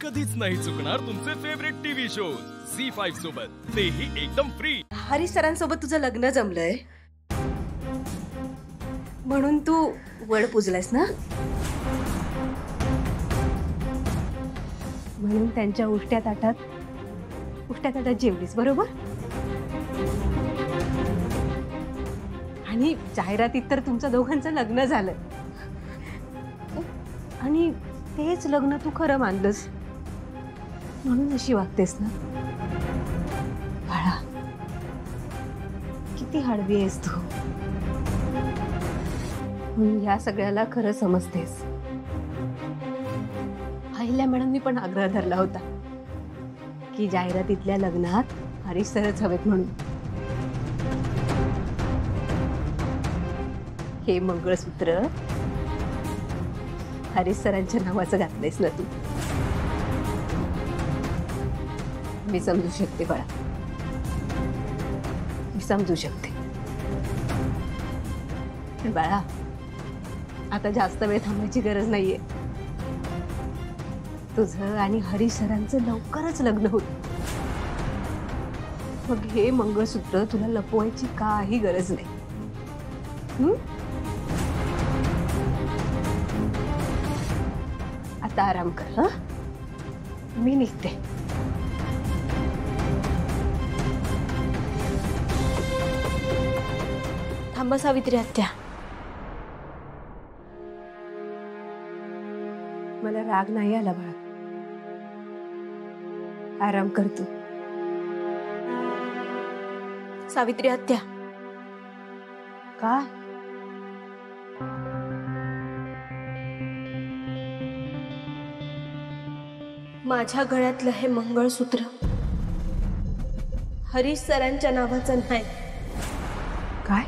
कधीच नाही चुकणार तुमचे फेवरेट टीव्ही शोज झी5 सोबत, तेही एकदम फ्री। हरीश सरांसोबत तुझं लग्न जमलंय म्हणून तू वड पूजलायस ना, म्हणून त्यांच्या उष्ट्या ताटात जेवलीस बरोबर। आणि जाहिरातीत तर तुमचं दोघांचं लग्न झालं आणि तेच लग्न तू खरं मानलंस म्हणून अशी वागतेस ना। बाळा, किती हळवी आहेस तू, म्हणून या सगळ्याला खरं समजतेस। अहिल्या मॅडमनी पण आग्रह धरला होता की जाहिरातीतल्या लग्नात हरीश सरच हवेत म्हणून। हे मंगळसूत्र हरीश सरांच्या नावाचं घातलंयस ना तू। मी समजू शकते बाळा, मी समजू शकते। पण बाळा, आता जास्त वेळ थांबायची गरज नाहीये। तुझं आणि हरीश सरांचं लवकरच लग्न होईल। मग हे मंगळसूत्र तुला लपवायची काही गरज नाही। आता आराम कर, हा? मी निघते। थांबा सावित्री आत्या, मला राग नाही आला बाळा, आराम कर तू। सावित्री आत्या, काय? माझ्या गळ्यातलं हे मंगळसूत्र हरीश सरांच्या नावाचं नाही। काय?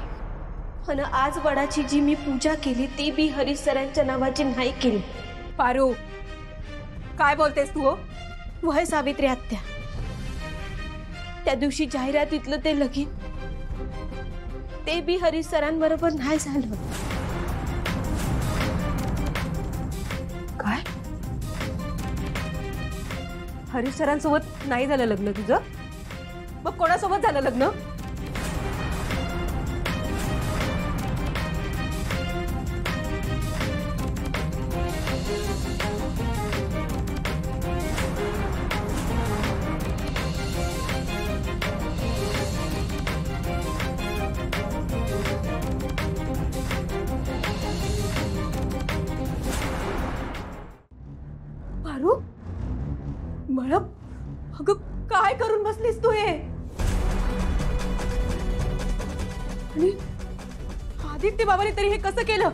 आणि आज वडाची जी मी पूजा केली ती बी हरीश सरांच्या नावाची नाही केली। पारू, काय बोलतेस तू? वय सावित्री आत्या, त्या दिवशी जाहिरातीतलं ते लगीन ते बी हरीश सरांबरोबर नाही झालं। काय? हरीश सरांसोबत नाही झालं लग्न तुझं? मग कोणासोबत झालं लग्न? पारू, मळप, अगं काय करून बसलीस तू? हे आणि आदित्य बाबाने तरी हे कसं केलं?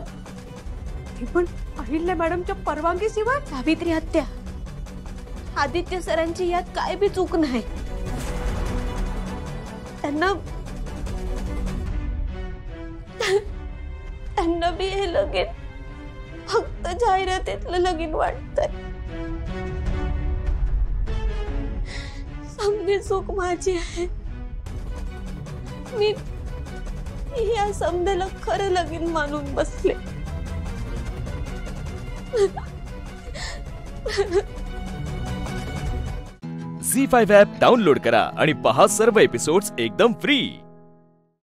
हे पण अहिल्या मॅडमच्या परवानगी शिवाय? सावित्री आत्या, आदित्य सरांची यात काय बी चूक नाही। त्यांना बी हे लगीन फक्त जाहिरातीतलं लगीन वाटतंय। समधी चूक माझी आहे। मी या समधेला खरं लगीन मानून बसले। झी5 ॲप डाउनलोड करा आणि पहा सर्व एपिसोड्स एकदम फ्री।